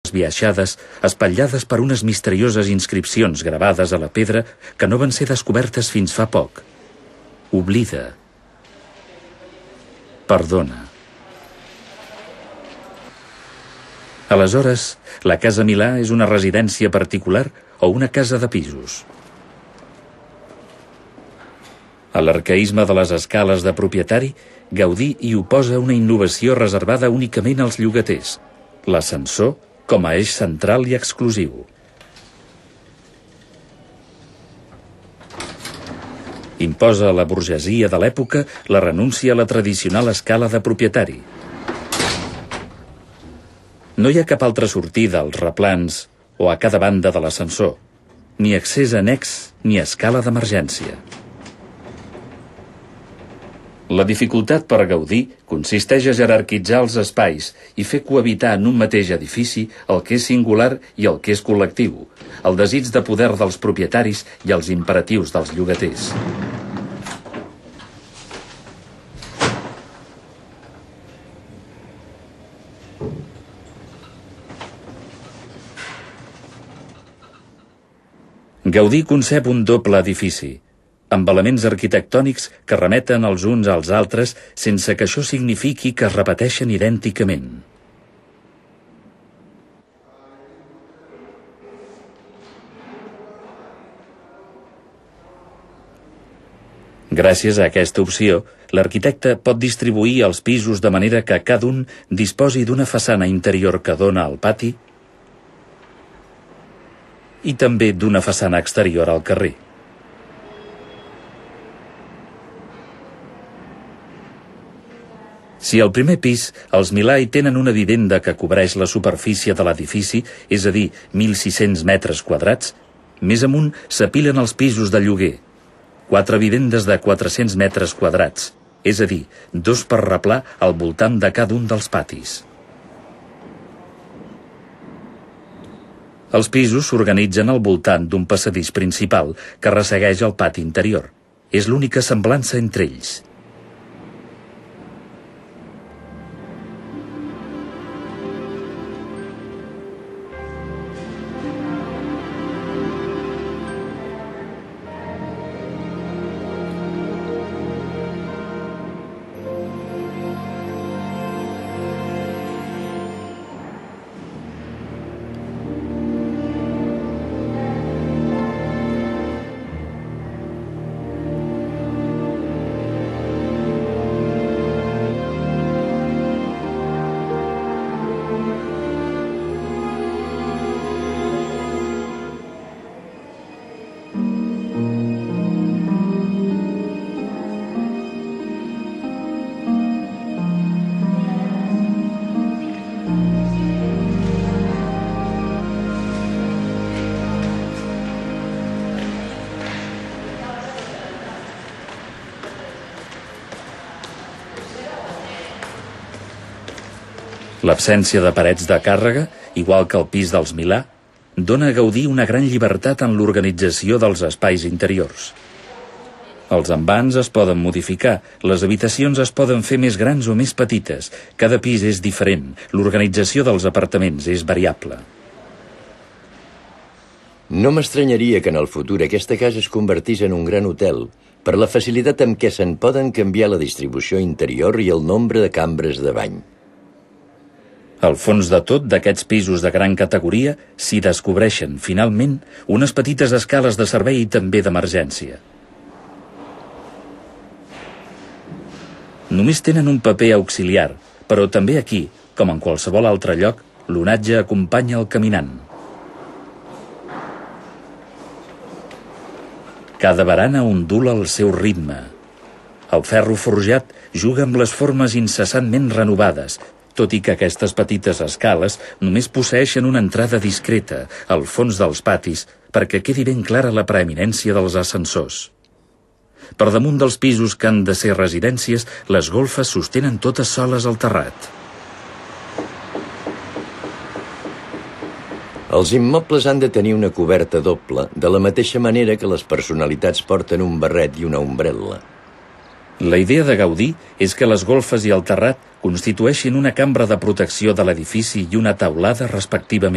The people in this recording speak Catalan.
esbiaixades, espatllades per unes misterioses inscripcions gravades a la pedra que no van ser descobertes fins fa poc. Oblida. Perdona. Aleshores, la Casa Milà és una residència particular o una casa de pisos. A l'arcaisme de les escales de propietari, Gaudí hi oposa una innovació reservada únicament als llogaters, l'ascensor com a eix central i exclusiu. Imposa a la burgesia de l'època la renúncia a la tradicional escala de propietari. No hi ha cap altra sortida als replans o a cada banda de l'ascensor, ni accés annex ni escala d'emergència. La dificultat per Gaudí consisteix a jerarquitzar els espais i fer cohabitar en un mateix edifici el que és singular i el que és col·lectiu, el desig de poder dels propietaris i els imperatius dels llogaters. Gaudí concep un doble edifici, amb elements arquitectònics que remeten els uns als altres sense que això signifiqui que es repeteixen idènticament. Gràcies a aquesta opció, l'arquitecte pot distribuir els pisos de manera que cada un disposi d'una façana interior que dona al pati i també d'una façana exterior al carrer. Si al primer pis els Milà hi tenen una vivenda que cobreix la superfície de l'edifici, és a dir, 1.600 metres quadrats, més amunt s'apilen els pisos de lloguer, 4 vivendes de 400 metres quadrats, és a dir, 2 per replà al voltant de cada un dels patis. Els pisos s'organitzen al voltant d'un passadís principal que ressegueix el pati interior. És l'única semblança entre ells. L'absència de parets de càrrega, igual que el pis dels Milà, dona a Gaudí una gran llibertat en l'organització dels espais interiors. Els envans es poden modificar, les habitacions es poden fer més grans o més petites, cada pis és diferent, l'organització dels apartaments és variable. No m'estranyaria que en el futur aquesta casa es convertís en un gran hotel, per la facilitat amb què se'n poden canviar la distribució interior i el nombre de cambres de bany. Al fons de tot d'aquests pisos de gran categoria s'hi descobreixen, finalment, unes petites escales de servei i també d'emergència. Només tenen un paper auxiliar, però també aquí, com en qualsevol altre lloc, l'onatge acompanya el caminant. Cada barana ondula al seu ritme. El ferro forjat juga amb les formes incessantment renovades, tot i que aquestes petites escales només posseeixen una entrada discreta al fons dels patis perquè quedi ben clara la preeminència dels ascensors. Per damunt dels pisos que han de ser residències, les golfes sostenen totes soles el terrat. Els immobles han de tenir una coberta doble, de la mateixa manera que les personalitats porten un barret i una ombrel·la. La idea de Gaudí és que les golfes i el terrat constitueixin una cambra de protecció de l'edifici i una teulada respectivament.